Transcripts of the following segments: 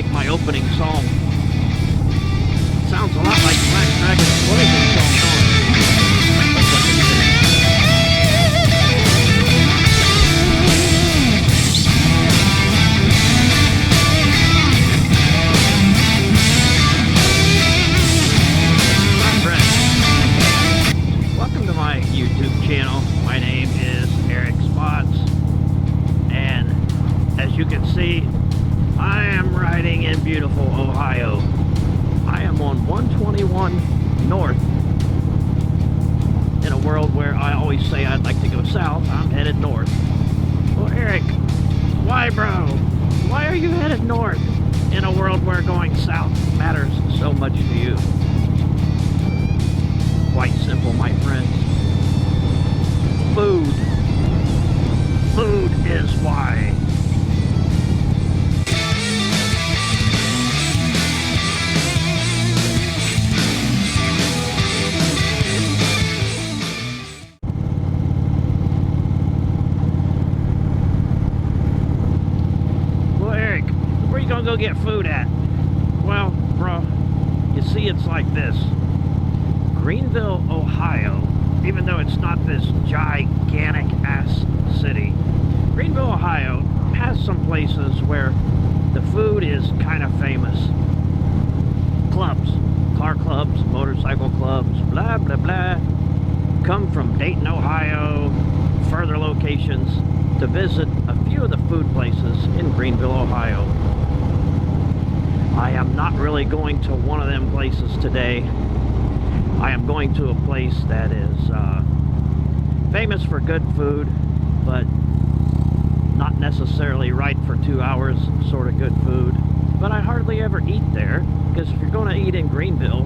like my opening song. Sounds a lot like Black Dragon's closing song. My friends, welcome to my YouTube channel. My name is Eric Spots, and as you can see, I am riding in beautiful Ohio. I am on 121 North. In a world where I always say I'd like to go south, I'm headed north. Well, Eric, why, bro? Why are you headed north in a world where going south matters so much to you? Quite simple, my friends. Food. Food is why. Go get food at? Well, bro, you see, it's like this. Greenville, Ohio, even though it's not this gigantic ass city, Greenville, Ohio has some places where the food is kind of famous. Clubs, car clubs, motorcycle clubs, blah blah blah, come from Dayton, Ohio, further locations to visit a few of the food places in Greenville, Ohio. I am not really going to one of them places today. I am going to a place that is famous for good food, but not necessarily right for 2 hours sort of good food. But I hardly ever eat there, because if you're going to eat in Greenville,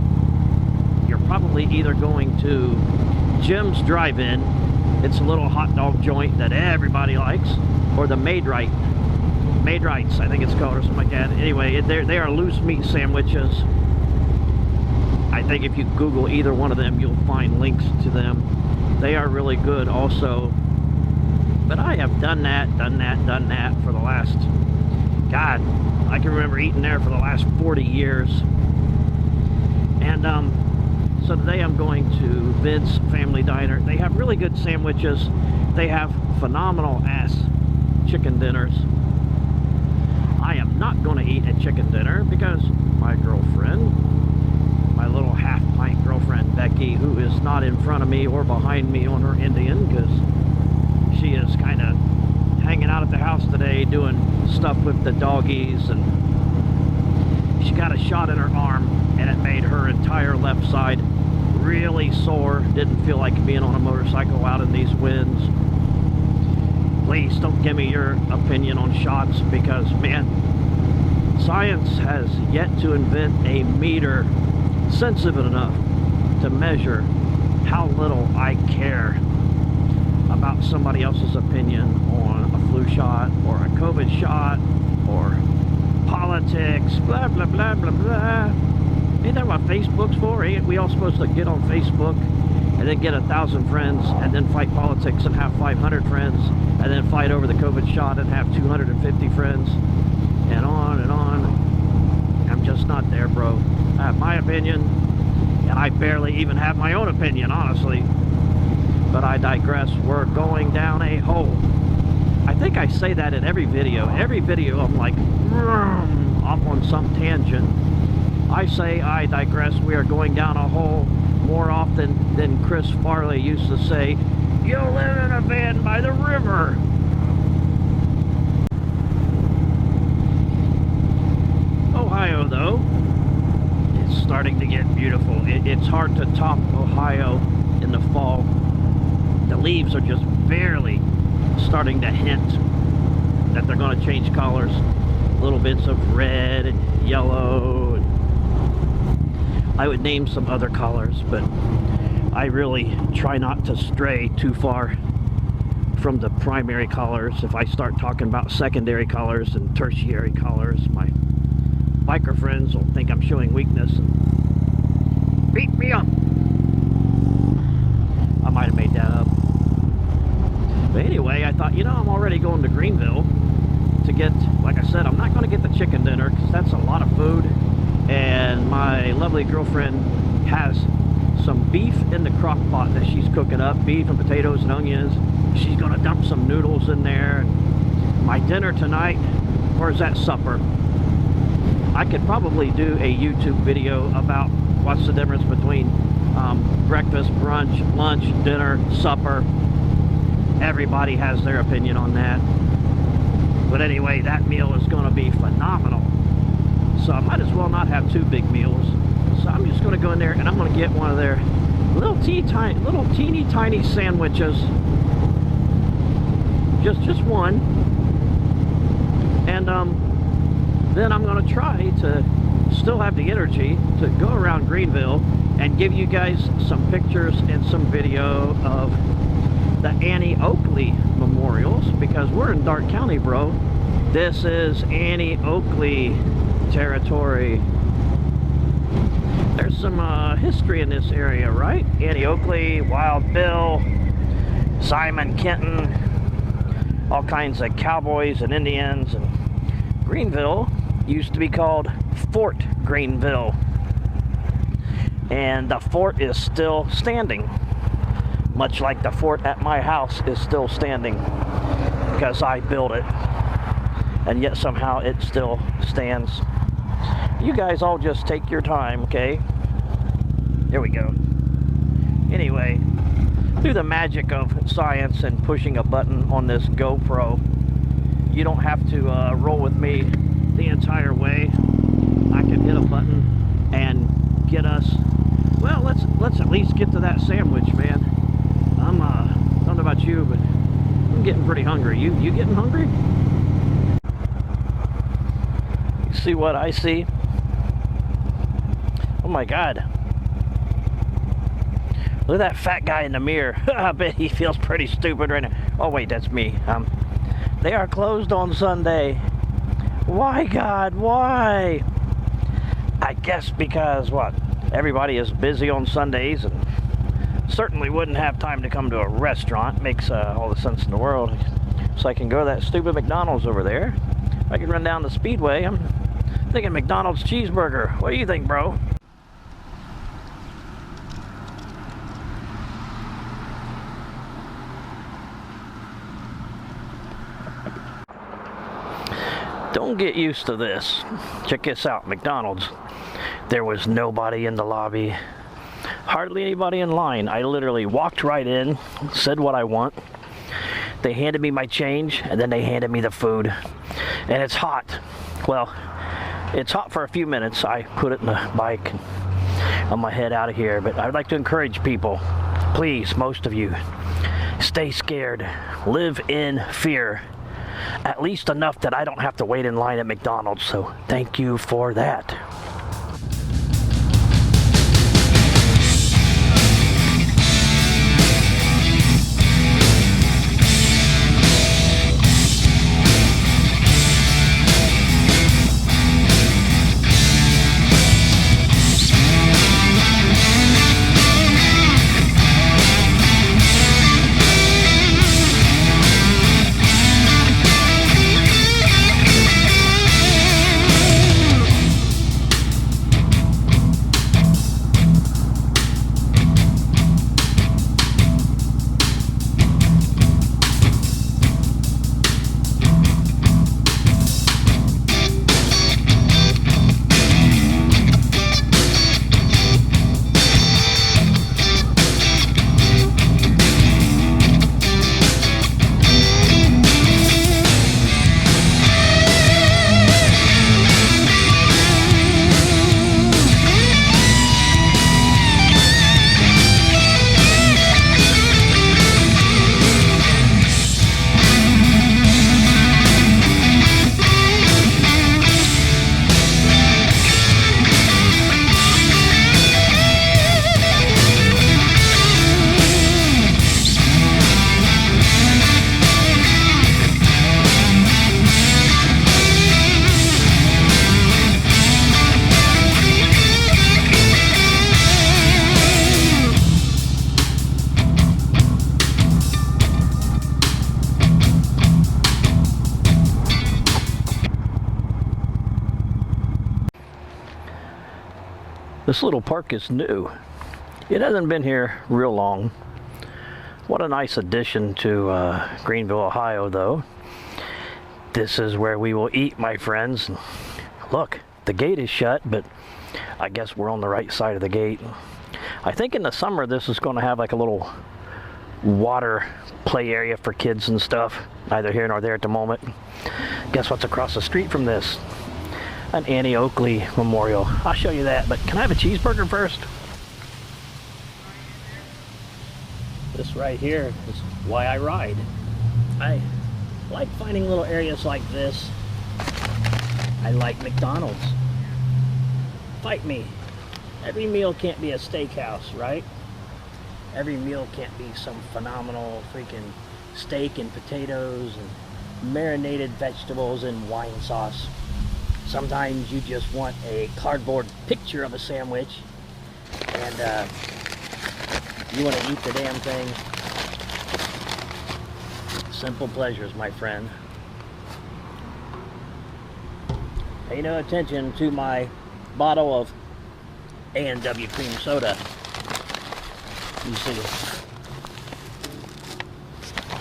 you're probably either going to Jim's Drive-In. It's a little hot dog joint that everybody likes, or the Maid-Rite, I think it's called, or something like that. Anyway, they are loose meat sandwiches. I think if you Google either one of them, you'll find links to them. They are really good also. But I have done that for the last, God, I can remember eating there for the last 40 years. And so today I'm going to Vid's Family Diner. They have really good sandwiches. They have phenomenal ass chicken dinners. I am not going to eat a chicken dinner because my girlfriend, my little half-pint girlfriend Becky, who is not in front of me or behind me on her Indian, because she is kind of hanging out at the house today doing stuff with the doggies, and she got a shot in her arm and it made her entire left side really sore. Didn't feel like being on a motorcycle out in these winds. Please don't give me your opinion on shots, because, man, science has yet to invent a meter sensitive enough to measure how little I care about somebody else's opinion on a flu shot or a COVID shot or politics, blah, blah, blah, blah, blah. Ain't that what Facebook's for? Ain't we all supposed to get on Facebook and then get 1,000 friends and then fight politics and have 500 friends and then fight over the COVID shot and have 250 friends, and on and on? I'm just not there, bro. I have my opinion, and I barely even have my own opinion, honestly. But I digress. We're going down a hole. I think I say that in every video. Every video I'm like, off on some tangent. I say I digress. We are going down a hole more often than Chris Farley used to say, "You'll live in a van by the river." Ohio, though, is starting to get beautiful. It's hard to top Ohio in the fall. The leaves are just barely starting to hint that they're going to change colors. Little bits of red and yellow. And I would name some other colors, but I really try not to stray too far from the primary colors. If I start talking about secondary colors and tertiary colors, my biker friends will think I'm showing weakness and beat me up. I might have made that up. But anyway, I thought, you know, I'm already going to Greenville. to get, like I said, I'm not going to get the chicken dinner because that's a lot of food. And my lovely girlfriend has some beef in the crock pot that she's cooking up, beef and potatoes and onions. She's going to dump some noodles in there. My dinner tonight, or is that supper? I could probably do a YouTube video about what's the difference between breakfast, brunch, lunch, dinner, supper. Everybody has their opinion on that. But anyway, that meal is going to be phenomenal. So I might as well not have two big meals. So I'm just going to go in there and I'm going to get one of their little teeny tiny sandwiches. Just one. And then I'm going to try to still have the energy to go around Greenville and give you guys some pictures and some video of the Annie Oakley memorials, because we're in Dark County, bro. This is Annie Oakley territory. There's some history in this area, right? Annie Oakley, Wild Bill, Simon Kenton, all kinds of cowboys and Indians. And Greenville used to be called Fort Greenville, and the fort is still standing, much like the fort at my house is still standing because I built it, and yet somehow it still stands. You guys all just take your time, okay? Here we go. Anyway, through the magic of science and pushing a button on this GoPro, you don't have to roll with me the entire way. I can hit a button and get us, well, let's at least get to that sandwich, man. I don't know about you, but I'm getting pretty hungry. You getting hungry? You see what I see? Oh my God. Look at that fat guy in the mirror. I bet he feels pretty stupid right now. Oh wait, that's me. They are closed on Sunday. Why, God? Why? I guess because, what? Everybody is busy on Sundays and certainly wouldn't have time to come to a restaurant. Makes all the sense in the world. So I can go to that stupid McDonald's over there. I can run down the Speedway. I'm thinking McDonald's cheeseburger. What do you think, bro? Don't get used to this. Check this out, McDonald's. There was nobody in the lobby. Hardly anybody in line. I literally walked right in, said what I want. They handed me my change, and then they handed me the food. And it's hot. Well, it's hot for a few minutes. I put it in the bike and I'm gonna head out of here. But I'd like to encourage people, please, most of you, stay scared. Live in fear. At least enough that I don't have to wait in line at McDonald's, so thank you for that. This little park is new. It hasn't been here real long. What a nice addition to Greenville, Ohio, though. This is where we will eat, my friends. Look, the gate is shut, but I guess we're on the right side of the gate. I think in the summer this is going to have like a little water play area for kids and stuff. Neither here nor there at the moment. Guess what's across the street from this? An Annie Oakley memorial. I'll show you that, but can I have a cheeseburger first? This right here is why I ride. I like finding little areas like this. I like McDonald's. Fight me. Every meal can't be a steakhouse, right? Every meal can't be some phenomenal freaking steak and potatoes and marinated vegetables and wine sauce. Sometimes you just want a cardboard picture of a sandwich and you want to eat the damn thing. Simple pleasures, my friend. Pay no attention to my bottle of A&W cream soda. You see,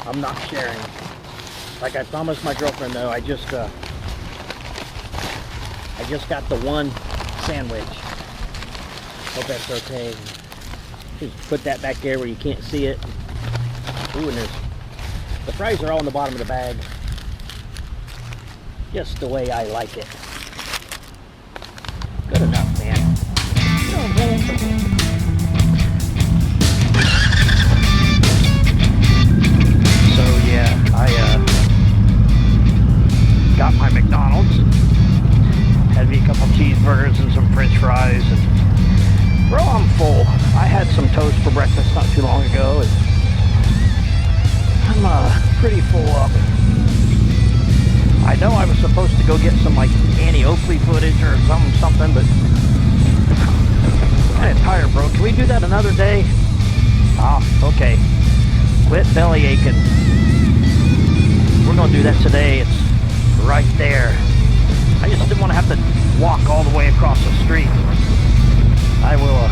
I'm not sharing. Like I promised my girlfriend, though, I just got the one sandwich. Hope that's okay. Just put that back there where you can't see it. Ooh, and the fries are all in the bottom of the bag. Just the way I like it. Good enough, man. You know what I'm saying? So yeah, I got my McDonald's. Had me a couple cheeseburgers and some french fries. And bro, I'm full. I had some toast for breakfast not too long ago. And I'm pretty full up. I know I was supposed to go get some like Annie Oakley footage or something, but I'm kind of tired, bro. Can we do that another day? Ah, okay. Quit belly aching. We're gonna do that today. It's right there. I just didn't want to have to walk all the way across the street. I will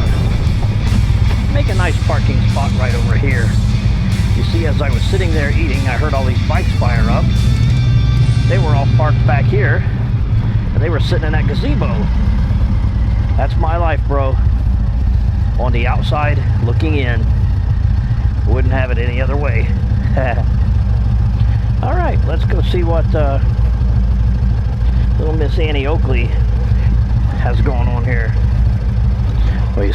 make a nice parking spot right over here. You see, as I was sitting there eating, I heard all these bikes fire up. They were all parked back here, and they were sitting in that gazebo. That's my life, bro. On the outside, looking in. Wouldn't have it any other way. All right, let's go see what little Miss Annie Oakley has going on here. Wait.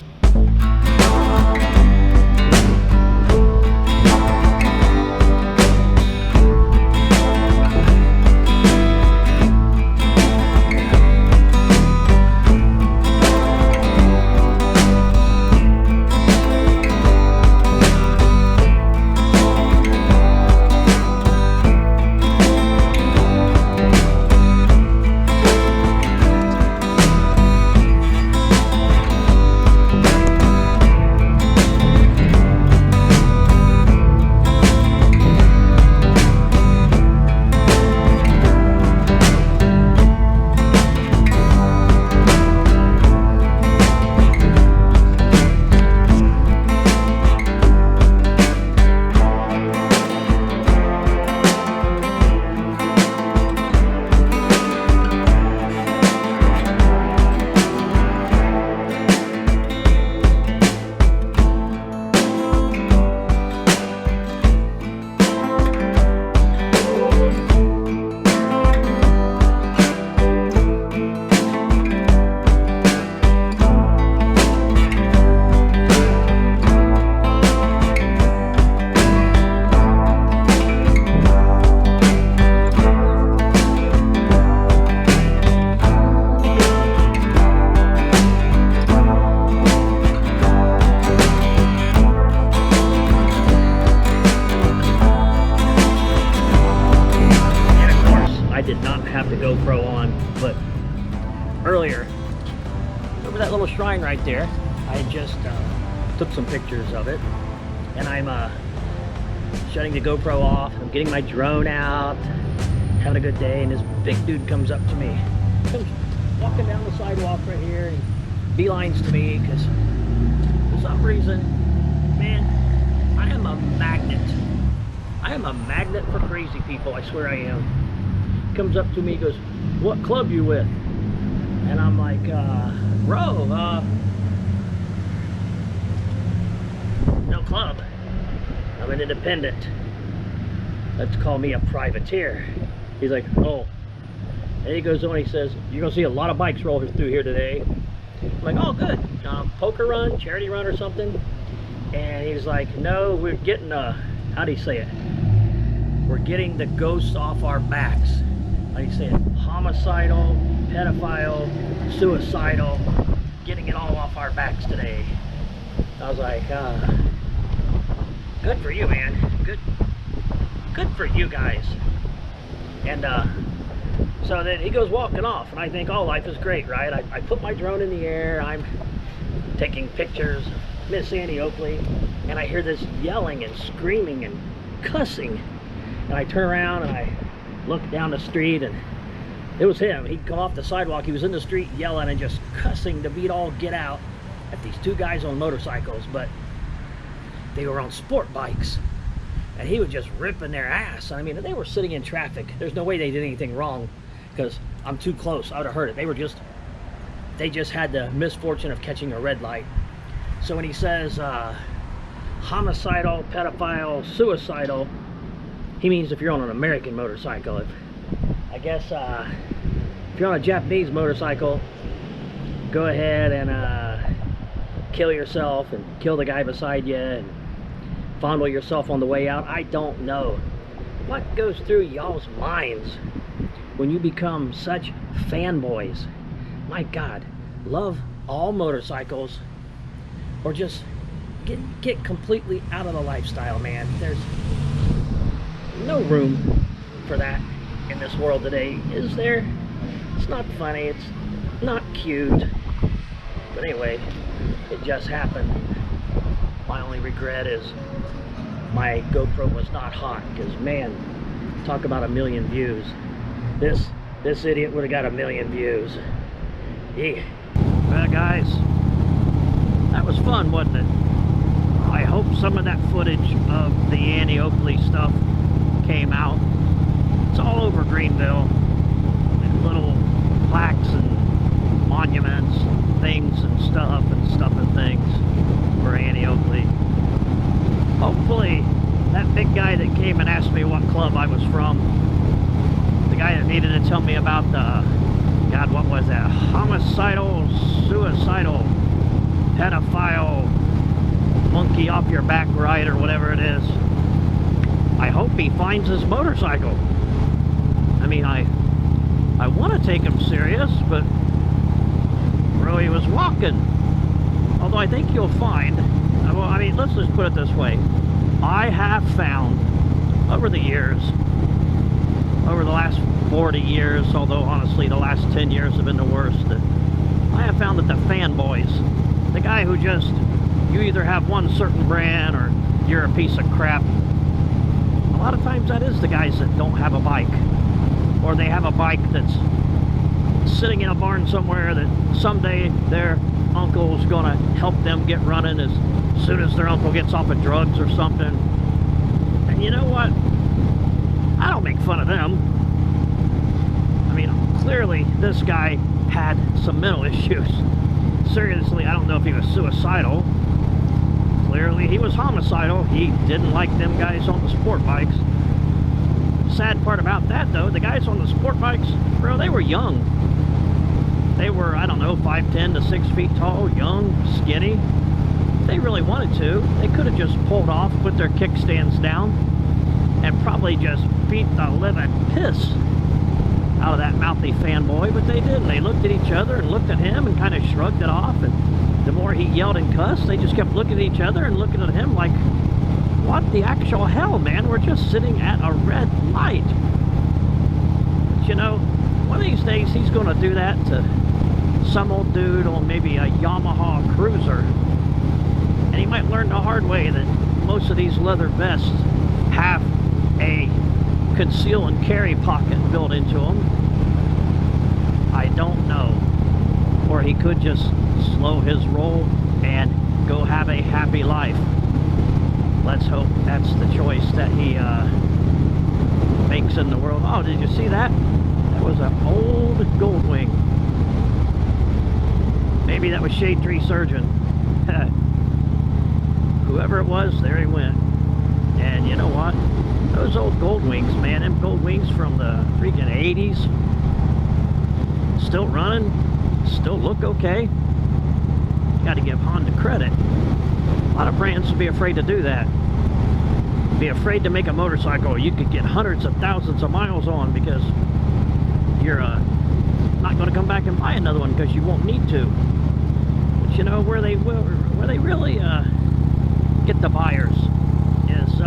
GoPro on, but earlier over that little shrine right there, I just took some pictures of it, and I'm shutting the GoPro off. I'm getting my drone out, having a good day, and this big dude comes up to me, comes walking down the sidewalk right here, and beelines to me because for some reason, man, I am a magnet. I am a magnet for crazy people. I swear I am. Comes up to me, goes, "What club you with?" And I'm like, "Bro, no club. I'm an independent. Let's call me a privateer." He's like, "Oh." And he goes on, he says, "You're gonna see a lot of bikes rolling through here today." I'm like, "Oh, good. Poker run, charity run or something?" And he's like, "No, we're getting how do you say it? We're getting the ghosts off our backs." How do you say it? Homicidal, pedophile, suicidal, getting it all off our backs today. I was like, good for you, man. Good for you guys. And so then he goes walking off, and I think, oh, life is great, right? I put my drone in the air, I'm taking pictures of Miss Annie Oakley, and I hear this yelling and screaming and cussing. And I turn around and I look down the street, and it was him. He'd come off the sidewalk, he was in the street yelling and just cussing to beat all get out at these two guys on motorcycles, but they were on sport bikes. And he was just ripping their ass. I mean, they were sitting in traffic. There's no way they did anything wrong because I'm too close. I would have heard it. They just had the misfortune of catching a red light. So when he says homicidal, pedophile, suicidal, he means if you're on an American motorcycle. I guess if you're on a Japanese motorcycle, go ahead and kill yourself and kill the guy beside you and fondle yourself on the way out. I don't know what goes through y'all's minds when you become such fanboys. My God, love all motorcycles, or just get completely out of the lifestyle, man. There's no room for that in this world today, is there? It's not funny, it's not cute, but anyway, it just happened. My only regret is my GoPro was not hot, because man, talk about 1 million views. This idiot would have got 1 million views. Yeah. Well, guys, that was fun, wasn't it? I hope some of that footage of the Annie Oakley stuff came out. It's all over Greenville, and little plaques and monuments, things and stuff and things for Annie Oakley. Hopefully that big guy that came and asked me what club I was from, the guy that needed to tell me about the, God, what was that? Homicidal, suicidal, pedophile, monkey off your back ride, or whatever it is. I hope he finds his motorcycle. I mean, I want to take him serious, but bro, he was walking. Although I think you'll find, well, I mean, let's just put it this way. I have found over the years, over the last 40 years, although honestly the last 10 years have been the worst, that I have found that the FanBoys, the guy who just, you either have one certain brand or you're a piece of crap, a lot of times that is the guys that don't have a bike, or they have a bike that's sitting in a barn somewhere that someday their uncle's gonna help them get running as soon as their uncle gets off of drugs or something. And you know what? I don't make fun of them. I mean, clearly this guy had some mental issues. Seriously, I don't know if he was suicidal. Clearly he was homicidal. He didn't like them guys on the sport bikes. Sad part about that, though, the guys on the sport bikes, bro, they were young. They were, I don't know, 5'10" to 6 feet tall, young, skinny. They really wanted to. They could have just pulled off, put their kickstands down, and probably just beat the living piss out of that mouthy fanboy, but they didn't. They looked at each other and looked at him and kind of shrugged it off, and the more he yelled and cussed, they just kept looking at each other and looking at him like, what the actual hell, man? We're just sitting at a red light. But you know, one of these days he's going to do that to some old dude on maybe a Yamaha Cruiser, and he might learn the hard way that most of these leather vests have a conceal and carry pocket built into them. I don't know. Or he could just slow his roll and go have a happy life. Let's hope that's the choice that he makes in the world. Oh, did you see that? That was an old Goldwing. Maybe that was Shade Tree Surgeon. Whoever it was, there he went. And you know what? Those old Goldwings, man, them Goldwings from the freaking 80s, still running, still look okay. Got to give Honda credit. A lot of brands would be afraid to do that. Be afraid to make a motorcycle you could get hundreds of thousands of miles on because you're not going to come back and buy another one because you won't need to. But you know where they really get the buyers is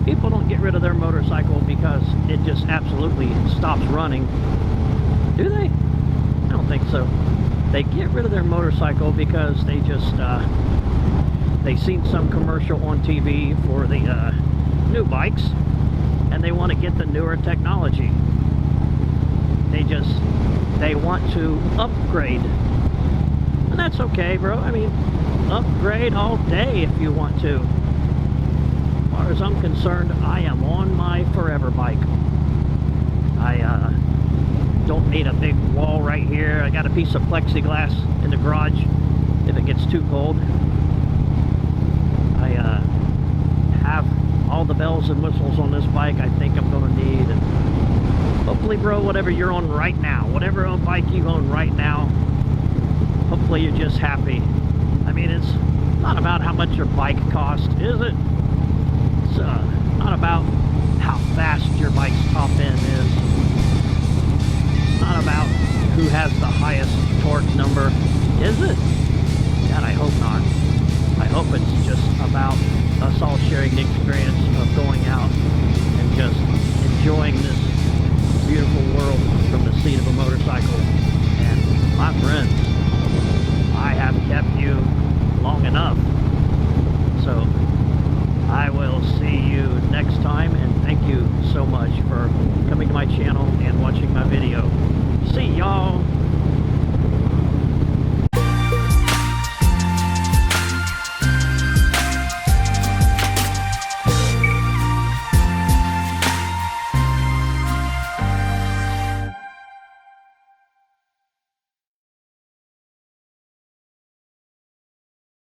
people don't get rid of their motorcycle because it just absolutely stops running. Do they? I don't think so. They get rid of their motorcycle because they just they've seen some commercial on TV for the new bikes and they want to get the newer technology. They want to upgrade, and that's okay, bro. I mean, upgrade all day if you want to. As far as I'm concerned, I am on my forever bike. I don't need a big wall right here. I got a piece of plexiglass in the garage if it gets too cold. I have all the bells and whistles on this bike I think I'm going to need. And hopefully, bro, whatever you're on right now, whatever bike you own right now, hopefully you're just happy. I mean, it's not about how much your bike costs, is it? It's not about how fast your bike's top end is. It's not about who has the highest torque number, is it? God, I hope not. I hope it's just about us all